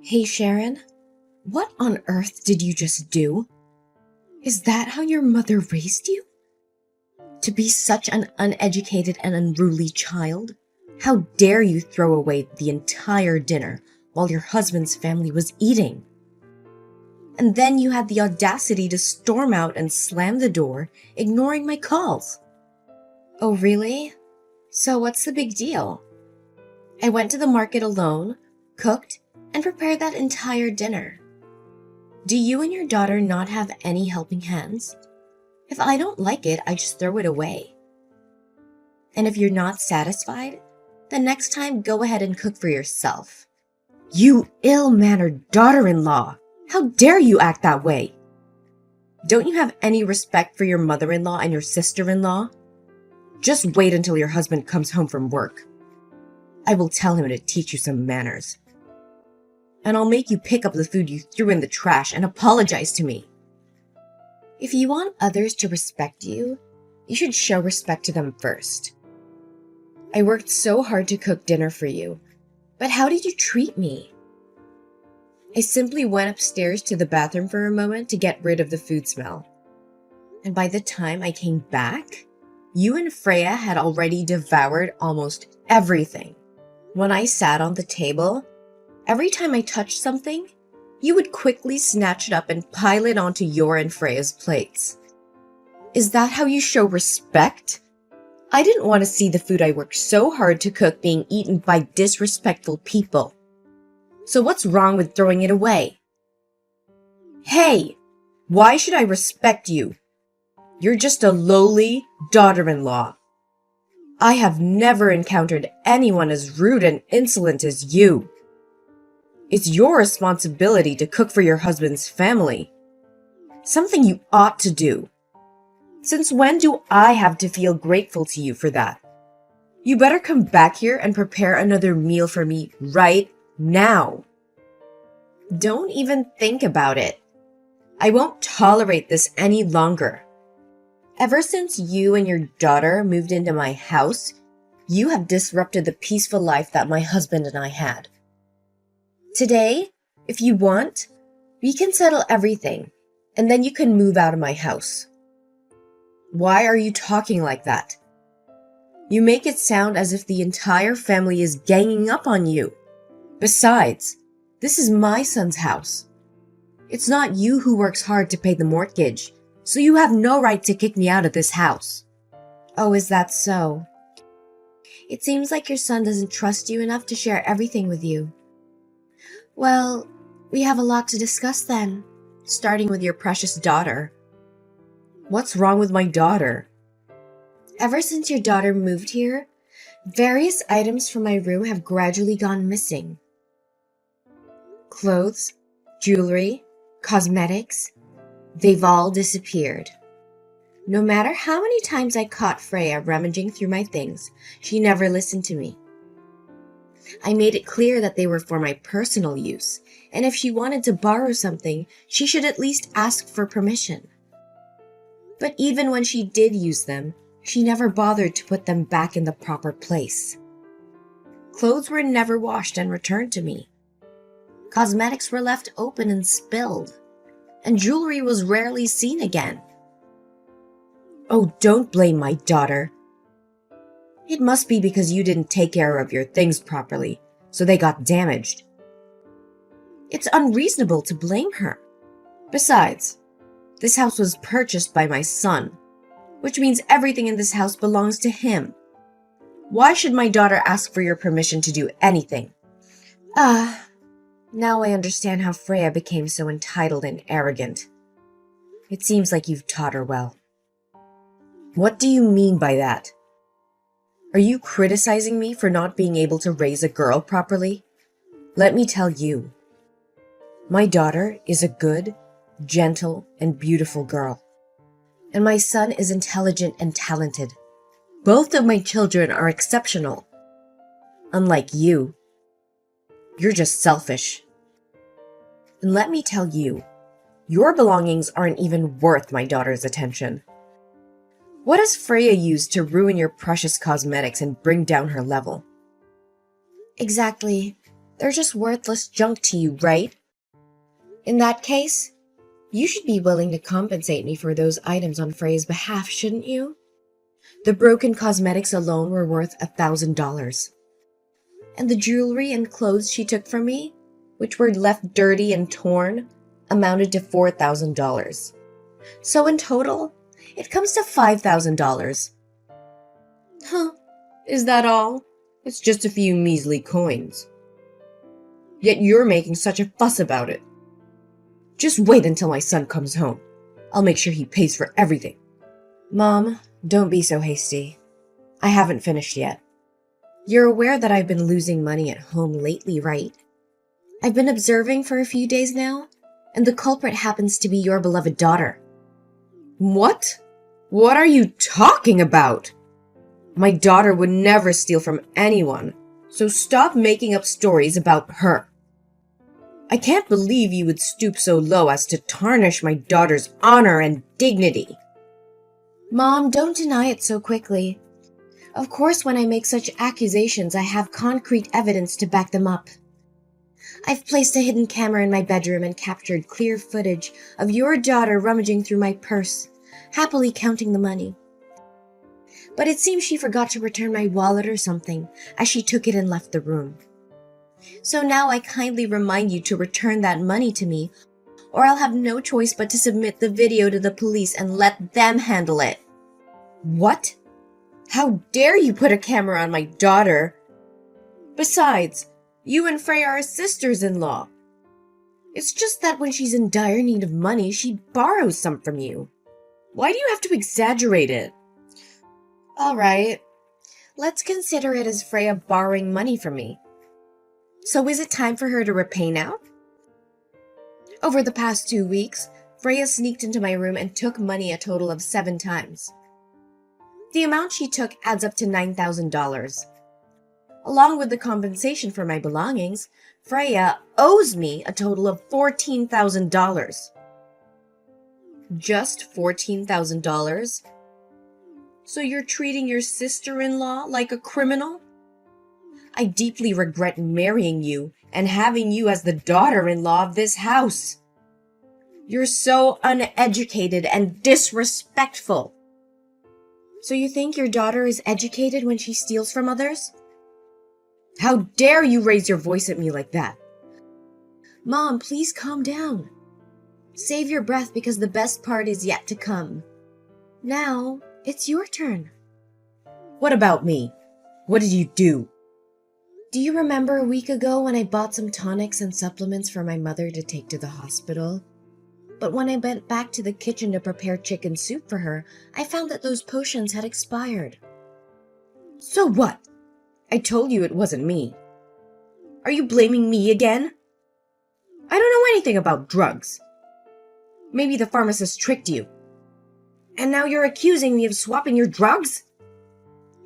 Hey Sharon, what on earth did you just do? Is that how your mother raised you? To be such an uneducated and unruly child? How dare you throw away the entire dinner while your husband's family was eating? And then you had the audacity to storm out and slam the door, ignoring my calls. Oh, really? So what's the big deal? I went to the market alone, cooked, and prepared that entire dinner. Do you and your daughter not have any helping hands? If I don't like it, I just throw it away. And if you're not satisfied, then next time go ahead and cook for yourself. You ill-mannered daughter-in-law! How dare you act that way? Don't you have any respect for your mother-in-law and your sister-in-law? Just wait until your husband comes home from work. I will tell him to teach you some manners. And I'll make you pick up the food you threw in the trash and apologize to me. If you want others to respect you, you should show respect to them first. I worked so hard to cook dinner for you, but how did you treat me? I simply went upstairs to the bathroom for a moment to get rid of the food smell. And by the time I came back, you and Freya had already devoured almost everything. When I sat on the table, every time I touched something, you would quickly snatch it up and pile it onto your and Freya's plates. Is that how you show respect? I didn't want to see the food I worked so hard to cook being eaten by disrespectful people. So what's wrong with throwing it away? Hey, why should I respect you? You're just a lowly daughter-in-law. I have never encountered anyone as rude and insolent as you. It's your responsibility to cook for your husband's family. Something you ought to do. Since when do I have to feel grateful to you for that? You better come back here and prepare another meal for me right now. Don't even think about it. I won't tolerate this any longer. Ever since you and your daughter moved into my house, you have disrupted the peaceful life that my husband and I had. Today, if you want, we can settle everything, and then you can move out of my house. Why are you talking like that? You make it sound as if the entire family is ganging up on you. Besides, this is my son's house. It's not you who works hard to pay the mortgage, so you have no right to kick me out of this house. Oh, is that so? It seems like your son doesn't trust you enough to share everything with you. Well, we have a lot to discuss then, starting with your precious daughter. What's wrong with my daughter? Ever since your daughter moved here, various items from my room have gradually gone missing. Clothes, jewelry, cosmetics, they've all disappeared. No matter how many times I caught Freya rummaging through my things, she never listened to me. I made it clear that they were for my personal use, and if she wanted to borrow something, she should at least ask for permission. But even when she did use them, she never bothered to put them back in the proper place. Clothes were never washed and returned to me. Cosmetics were left open and spilled, and jewelry was rarely seen again. Oh, don't blame my daughter. It must be because you didn't take care of your things properly, so they got damaged. It's unreasonable to blame her. Besides, this house was purchased by my son, which means everything in this house belongs to him. Why should my daughter ask for your permission to do anything? Now I understand how Freya became so entitled and arrogant. It seems like you've taught her well. What do you mean by that? Are you criticizing me for not being able to raise a girl properly? Let me tell you. My daughter is a good, gentle, and beautiful girl. And my son is intelligent and talented. Both of my children are exceptional. Unlike you. You're just selfish. And let me tell you, your belongings aren't even worth my daughter's attention. What has Freya used to ruin your precious cosmetics and bring down her level? Exactly. They're just worthless junk to you, right? In that case, you should be willing to compensate me for those items on Freya's behalf, shouldn't you? The broken cosmetics alone were worth $1,000. And the jewelry and clothes she took from me, which were left dirty and torn, amounted to $4,000. So in total, it comes to $5,000. Huh, is that all? It's just a few measly coins. Yet you're making such a fuss about it. Just wait until my son comes home. I'll make sure he pays for everything. Mom, don't be so hasty. I haven't finished yet. You're aware that I've been losing money at home lately, right? I've been observing for a few days now, and the culprit happens to be your beloved daughter. What? What are you talking about? My daughter would never steal from anyone, so stop making up stories about her. I can't believe you would stoop so low as to tarnish my daughter's honor and dignity. Mom, don't deny it so quickly. Of course, when I make such accusations, I have concrete evidence to back them up. I've placed a hidden camera in my bedroom and captured clear footage of your daughter rummaging through my purse, happily counting the money. But it seems she forgot to return my wallet or something, as she took it and left the room. So now I kindly remind you to return that money to me, or I'll have no choice but to submit the video to the police and let them handle it. What? How dare you put a camera on my daughter? Besides, you and Freya are sisters-in-law. It's just that when she's in dire need of money, she borrows some from you. Why do you have to exaggerate it? All right, let's consider it as Freya borrowing money from me. So is it time for her to repay now? Over the past 2 weeks, Freya sneaked into my room and took money a total of 7 times. The amount she took adds up to $9,000. Along with the compensation for my belongings, Freya owes me a total of $14,000. Just $14,000? So you're treating your sister-in-law like a criminal? I deeply regret marrying you and having you as the daughter-in-law of this house. You're so uneducated and disrespectful. So you think your daughter is educated when she steals from others? How dare you raise your voice at me like that? Mom, please calm down. Save your breath because the best part is yet to come. Now, it's your turn. What about me? What did you do? Do you remember a week ago when I bought some tonics and supplements for my mother to take to the hospital? But when I went back to the kitchen to prepare chicken soup for her, I found that those potions had expired. So what? I told you it wasn't me. Are you blaming me again? I don't know anything about drugs. Maybe the pharmacist tricked you. And now you're accusing me of swapping your drugs?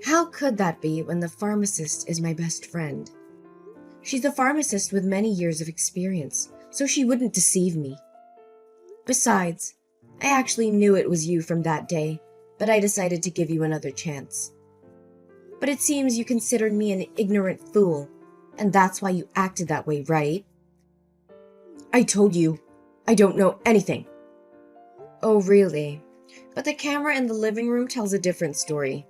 How could that be when the pharmacist is my best friend? She's a pharmacist with many years of experience, so she wouldn't deceive me. Besides, I actually knew it was you from that day, but I decided to give you another chance. But it seems you considered me an ignorant fool, and that's why you acted that way, right? I told you, I don't know anything. Oh, really? But the camera in the living room tells a different story.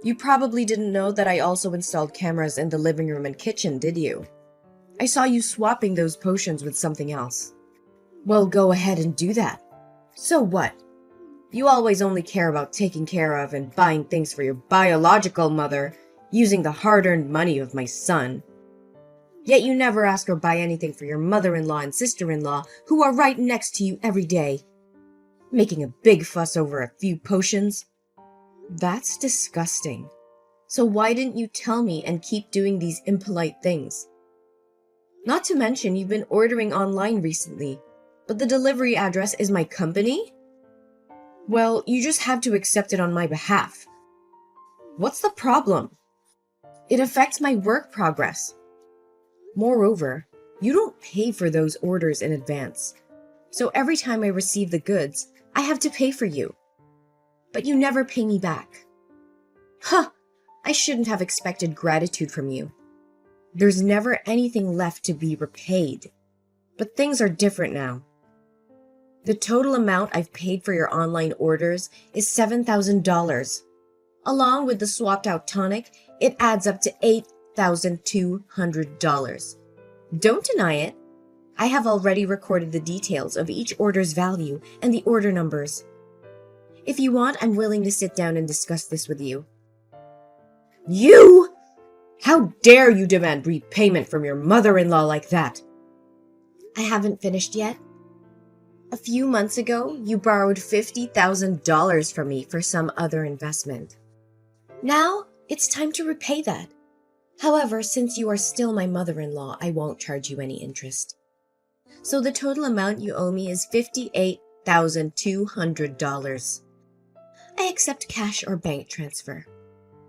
You probably didn't know that I also installed cameras in the living room and kitchen, did you? I saw you swapping those potions with something else. Well, go ahead and do that. So what? You always only care about taking care of and buying things for your biological mother, using the hard-earned money of my son. Yet you never ask or buy anything for your mother-in-law and sister-in-law, who are right next to you every day. Making a big fuss over a few potions? That's disgusting. So why didn't you tell me and keep doing these impolite things? Not to mention you've been ordering online recently, but the delivery address is my company? Well, you just have to accept it on my behalf. What's the problem? It affects my work progress. Moreover, you don't pay for those orders in advance. So every time I receive the goods, I have to pay for you. But you never pay me back. Huh! I shouldn't have expected gratitude from you. There's never anything left to be repaid. But things are different now. The total amount I've paid for your online orders is $7,000. Along with the swapped out tonic, it adds up to $8,200. Don't deny it. I have already recorded the details of each order's value and the order numbers. If you want, I'm willing to sit down and discuss this with you. You! How dare you demand repayment from your mother-in-law like that? I haven't finished yet. A few months ago, you borrowed $50,000 from me for some other investment. Now, it's time to repay that. However, since you are still my mother-in-law, I won't charge you any interest. So the total amount you owe me is $58,200. I accept cash or bank transfer.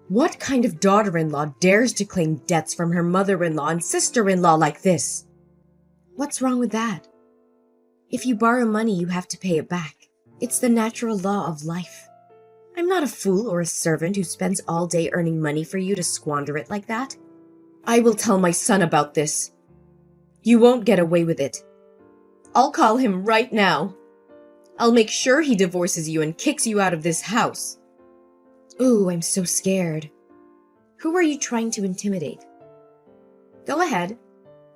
What kind of daughter-in-law dares to claim debts from her mother-in-law and sister-in-law like this? What's wrong with that? If you borrow money, you have to pay it back. It's the natural law of life. I'm not a fool or a servant who spends all day earning money for you to squander it like that. I will tell my son about this. You won't get away with it. I'll call him right now. I'll make sure he divorces you and kicks you out of this house. Ooh, I'm so scared. Who are you trying to intimidate? Go ahead.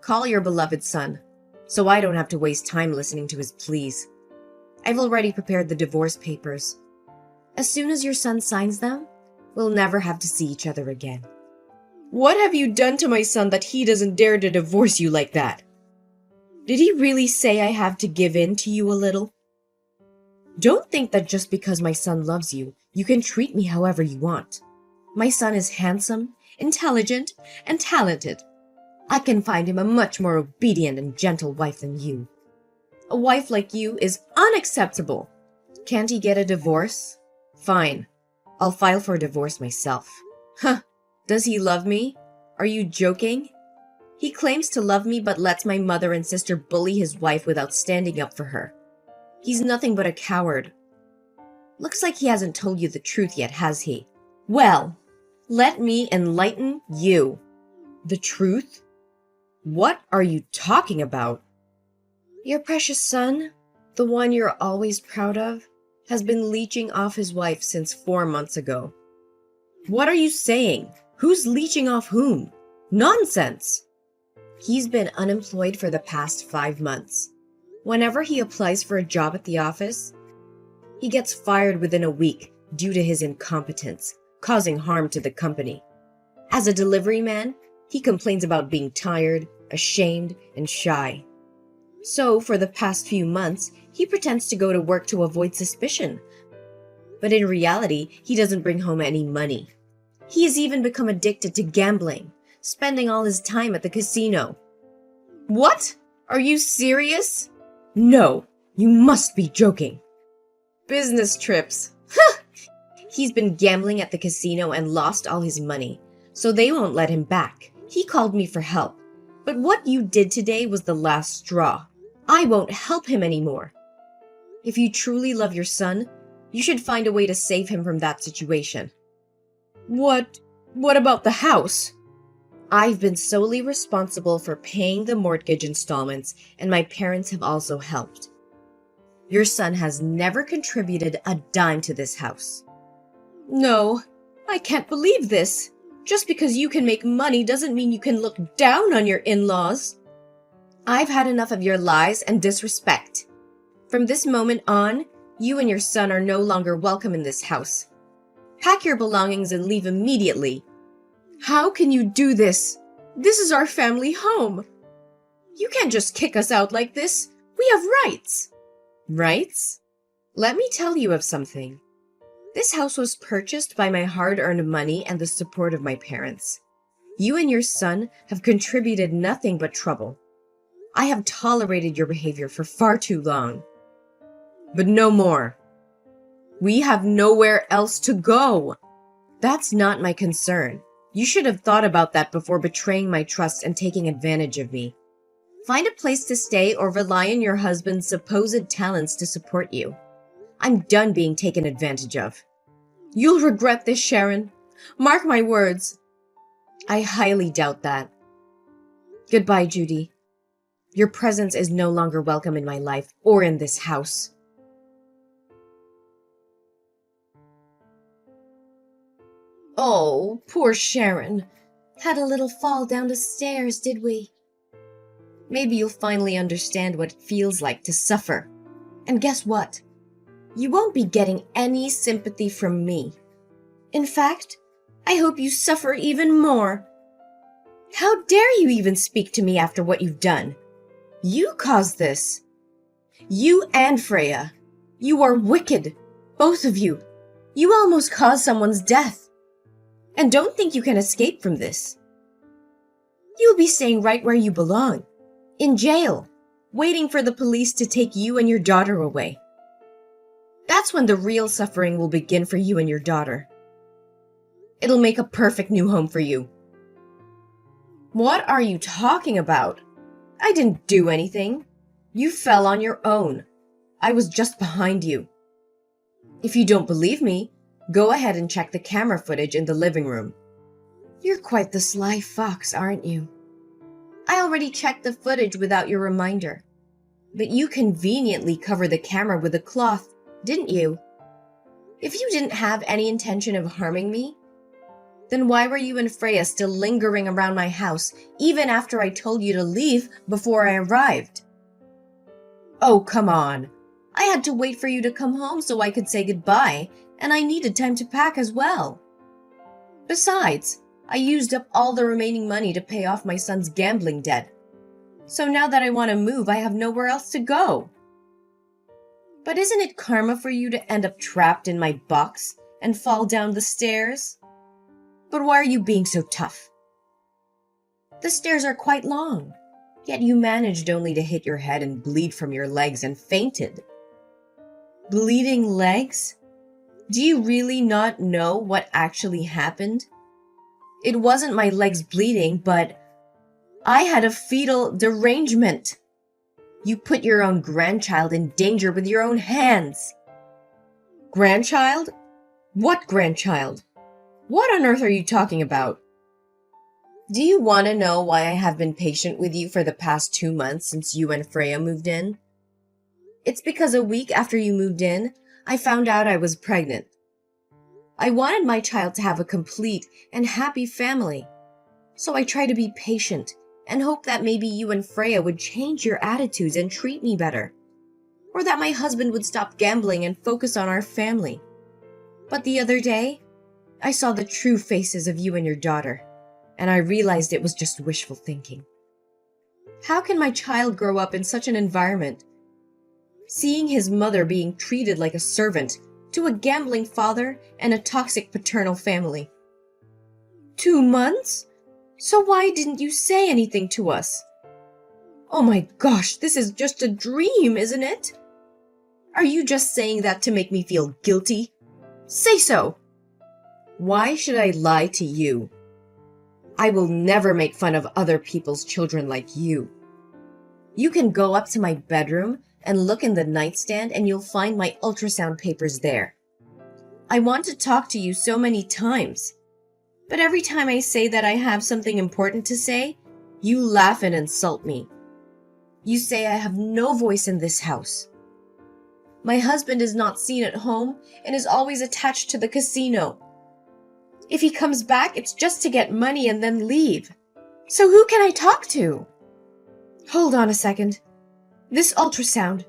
Call your beloved son, so I don't have to waste time listening to his pleas. I've already prepared the divorce papers. As soon as your son signs them, we'll never have to see each other again. What have you done to my son that he doesn't dare to divorce you like that? Did he really say I have to give in to you a little? Don't think that just because my son loves you, you can treat me however you want. My son is handsome, intelligent, and talented. I can find him a much more obedient and gentle wife than you. A wife like you is unacceptable. Can't he get a divorce? Fine. I'll file for a divorce myself. Huh. Does he love me? Are you joking? He claims to love me but lets my mother and sister bully his wife without standing up for her. He's nothing but a coward. Looks like he hasn't told you the truth yet, has he? Well, let me enlighten you. The truth? What are you talking about? Your precious son, the one you're always proud of, has been leeching off his wife since 4 months ago. What are you saying? Who's leeching off whom? Nonsense! He's been unemployed for the past 5 months. Whenever he applies for a job at the office, he gets fired within a week due to his incompetence, causing harm to the company. As a delivery man, he complains about being tired, ashamed, and shy. So, for the past few months, he pretends to go to work to avoid suspicion. But in reality, he doesn't bring home any money. He has even become addicted to gambling, spending all his time at the casino. What? Are you serious? No, you must be joking. Business trips. He's been gambling at the casino and lost all his money, so they won't let him back. He called me for help. But what you did today was the last straw. I won't help him anymore. If you truly love your son, you should find a way to save him from that situation. What about the house? I've been solely responsible for paying the mortgage installments, and my parents have also helped. Your son has never contributed a dime to this house. No, I can't believe this. Just because you can make money doesn't mean you can look down on your in-laws. I've had enough of your lies and disrespect. From this moment on, you and your son are no longer welcome in this house. Pack your belongings and leave immediately. How can you do this? This is our family home. You can't just kick us out like this. We have rights. Rights? Let me tell you of something. This house was purchased by my hard-earned money and the support of my parents. You and your son have contributed nothing but trouble. I have tolerated your behavior for far too long. But no more. We have nowhere else to go. That's not my concern. You should have thought about that before betraying my trust and taking advantage of me. Find a place to stay or rely on your husband's supposed talents to support you. I'm done being taken advantage of. You'll regret this, Sharon. Mark my words. I highly doubt that. Goodbye, Judy. Your presence is no longer welcome in my life or in this house. Oh, poor Sharon. Had a little fall down the stairs, did we? Maybe you'll finally understand what it feels like to suffer. And guess what? You won't be getting any sympathy from me. In fact, I hope you suffer even more. How dare you even speak to me after what you've done? You caused this. You and Freya. You are wicked. Both of you. You almost caused someone's death. And don't think you can escape from this. You'll be staying right where you belong. In jail. Waiting for the police to take you and your daughter away. That's when the real suffering will begin for you and your daughter. It'll make a perfect new home for you. What are you talking about? I didn't do anything. You fell on your own. I was just behind you. If you don't believe me, go ahead and check the camera footage in the living room. You're quite the sly fox, aren't you? I already checked the footage without your reminder. But you conveniently covered the camera with a cloth, didn't you? If you didn't have any intention of harming me, then why were you and Freya still lingering around my house even after I told you to leave before I arrived? Oh, come on. I had to wait for you to come home so I could say goodbye, and I needed time to pack as well. Besides, I used up all the remaining money to pay off my son's gambling debt. So now that I want to move, I have nowhere else to go. But isn't it karma for you to end up trapped in my box and fall down the stairs? But why are you being so tough? The stairs are quite long, yet you managed only to hit your head and bleed from your legs and fainted. Bleeding legs? Do you really not know what actually happened? It wasn't my legs bleeding, but I had a fetal derangement. You put your own grandchild in danger with your own hands. Grandchild? What grandchild? What on earth are you talking about? Do you want to know why I have been patient with you for the past 2 months since you and Freya moved in? It's because a week after you moved in, I found out I was pregnant. I wanted my child to have a complete and happy family. So I tried to be patient and hope that maybe you and Freya would change your attitudes and treat me better. Or that my husband would stop gambling and focus on our family. But the other day, I saw the true faces of you and your daughter, and I realized it was just wishful thinking. How can my child grow up in such an environment? Seeing his mother being treated like a servant to a gambling father and a toxic paternal family. 2 months? So why didn't you say anything to us? Oh my gosh, this is just a dream, isn't it? Are you just saying that to make me feel guilty? Say so! Why should I lie to you? I will never make fun of other people's children like you. You can go up to my bedroom and look in the nightstand and you'll find my ultrasound papers there. I want to talk to you so many times, but every time I say that I have something important to say, you laugh and insult me. You say I have no voice in this house. My husband is not seen at home and is always attached to the casino. If he comes back, it's just to get money and then leave. So who can I talk to? Hold on a second. This ultrasound.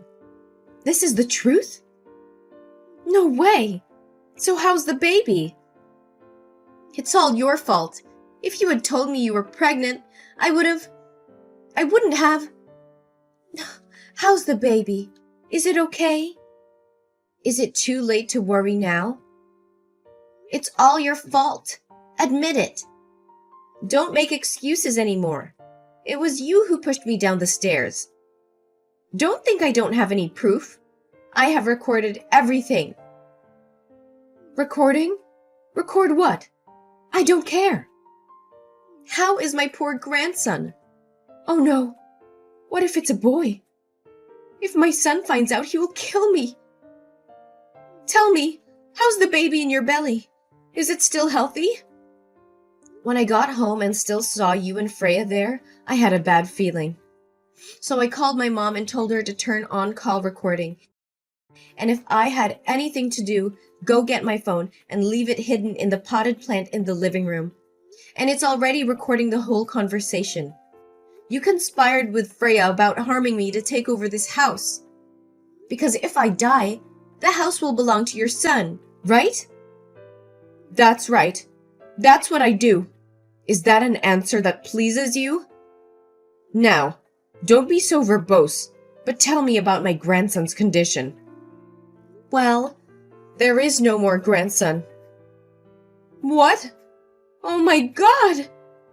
This is the truth? No way. So how's the baby? It's all your fault. If you had told me you were pregnant, I wouldn't have. How's the baby? Is it okay? Is it too late to worry now? It's all your fault. Admit it. Don't make excuses anymore. It was you who pushed me down the stairs. Don't think I don't have any proof. I have recorded everything. Recording? Record what? I don't care. How is my poor grandson? Oh no. What if it's a boy? If my son finds out, he will kill me. Tell me, how's the baby in your belly? Is it still healthy? When I got home and still saw you and Freya there, I had a bad feeling. So I called my mom and told her to turn on call recording. And if I had anything to do, go get my phone and leave it hidden in the potted plant in the living room. And it's already recording the whole conversation. You conspired with Freya about harming me to take over this house. Because if I die, the house will belong to your son, right? That's right. That's what I do. Is that an answer that pleases you? Now, don't be so verbose, but tell me about my grandson's condition. Well, there is no more grandson. What? Oh my God!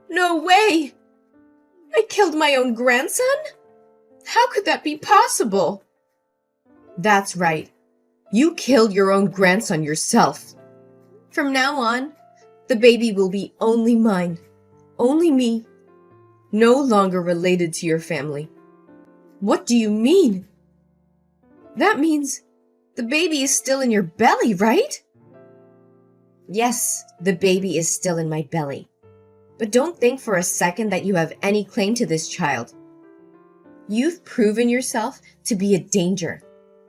No way! I killed my own grandson? How could that be possible? That's right. You killed your own grandson yourself. From now on, the baby will be only mine. Only me. No longer related to your family. What do you mean? That means the baby is still in your belly, right? Yes, the baby is still in my belly. But don't think for a second that you have any claim to this child. You've proven yourself to be a danger,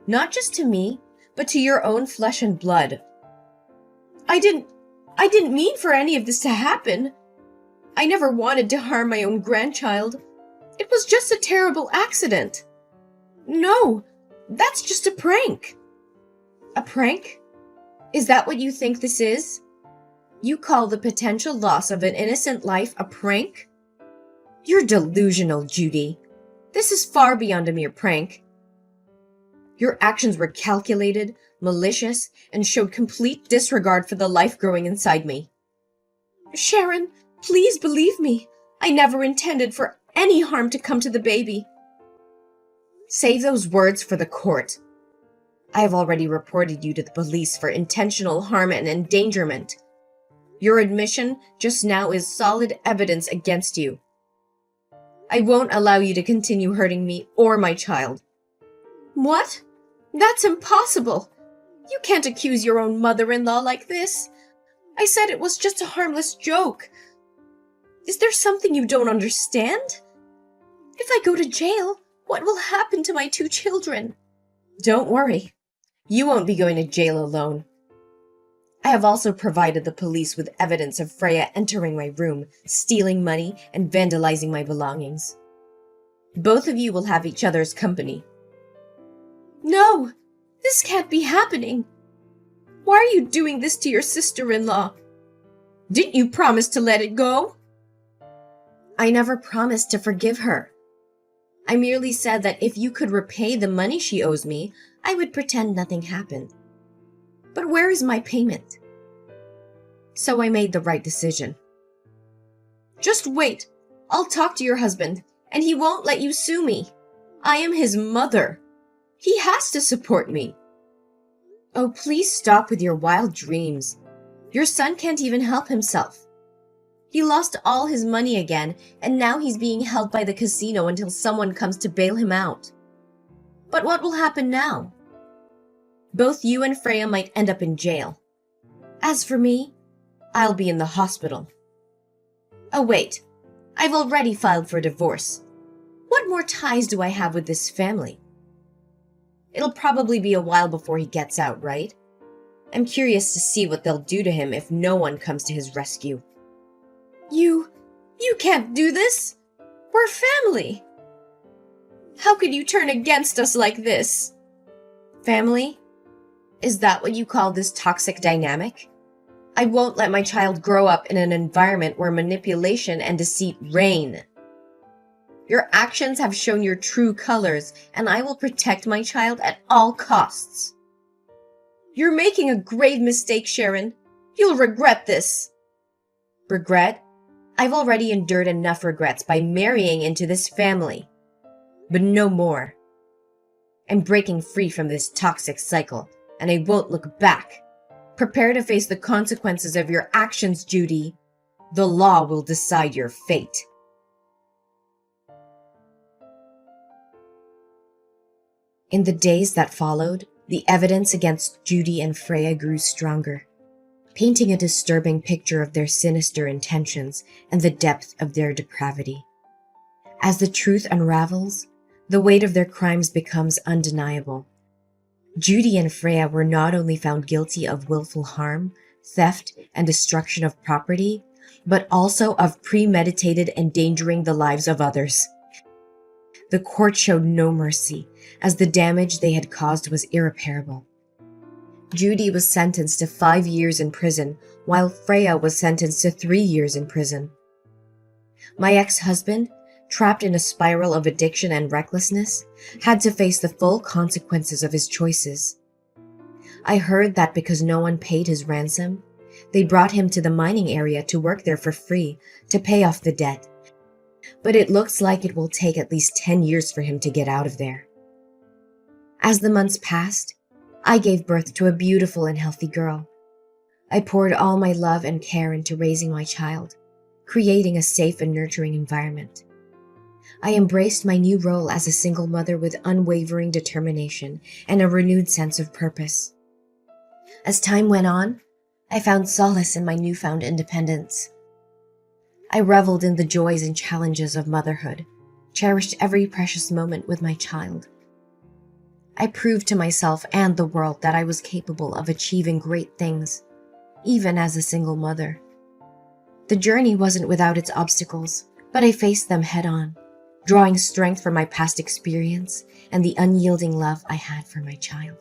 not just to me, but to your own flesh and blood. I didn't mean for any of this to happen. I never wanted to harm my own grandchild. It was just a terrible accident. No, that's just a prank. A prank? Is that what you think this is? You call the potential loss of an innocent life a prank? You're delusional, Judy. This is far beyond a mere prank. Your actions were calculated, malicious, and showed complete disregard for the life growing inside me. Sharon, please believe me. I never intended for any harm to come to the baby. Save those words for the court. I have already reported you to the police for intentional harm and endangerment. Your admission just now is solid evidence against you. I won't allow you to continue hurting me or my child. What? That's impossible. You can't accuse your own mother-in-law like this. I said it was just a harmless joke. Is there something you don't understand? If I go to jail, what will happen to my 2 children? Don't worry. You won't be going to jail alone. I have also provided the police with evidence of Freya entering my room, stealing money, and vandalizing my belongings. Both of you will have each other's company. No! This can't be happening! Why are you doing this to your sister-in-law? Didn't you promise to let it go? I never promised to forgive her. I merely said that if you could repay the money she owes me, I would pretend nothing happened. But where is my payment? So I made the right decision. Just wait. I'll talk to your husband, and he won't let you sue me. I am his mother. He has to support me. Oh, please stop with your wild dreams. Your son can't even help himself. He lost all his money again, and now he's being held by the casino until someone comes to bail him out. But what will happen now? Both you and Freya might end up in jail. As for me, I'll be in the hospital. Oh wait, I've already filed for divorce. What more ties do I have with this family? It'll probably be a while before he gets out, right? I'm curious to see what they'll do to him if no one comes to his rescue. You can't do this! We're family! How could you turn against us like this? Family? Is that what you call this toxic dynamic? I won't let my child grow up in an environment where manipulation and deceit reign. Your actions have shown your true colors, and I will protect my child at all costs. You're making a grave mistake, Sharon. You'll regret this. Regret? I've already endured enough regrets by marrying into this family. But no more. I'm breaking free from this toxic cycle, and I won't look back. Prepare to face the consequences of your actions, Judy. The law will decide your fate. In the days that followed, the evidence against Judy and Freya grew stronger. painting a disturbing picture of their sinister intentions and the depth of their depravity. As the truth unravels, the weight of their crimes becomes undeniable. Judy and Freya were not only found guilty of willful harm, theft, and destruction of property, but also of premeditated endangering the lives of others. The court showed no mercy, as the damage they had caused was irreparable. Judy was sentenced to 5 years in prison, while Freya was sentenced to 3 years in prison. My ex-husband, trapped in a spiral of addiction and recklessness, had to face the full consequences of his choices. I heard that because no one paid his ransom, they brought him to the mining area to work there for free to pay off the debt. But it looks like it will take at least 10 years for him to get out of there. As the months passed, I gave birth to a beautiful and healthy girl. I poured all my love and care into raising my child, creating a safe and nurturing environment. I embraced my new role as a single mother with unwavering determination and a renewed sense of purpose. As time went on, I found solace in my newfound independence. I reveled in the joys and challenges of motherhood, cherished every precious moment with my child. I proved to myself and the world that I was capable of achieving great things, even as a single mother. The journey wasn't without its obstacles, but I faced them head-on, drawing strength from my past experience and the unyielding love I had for my child.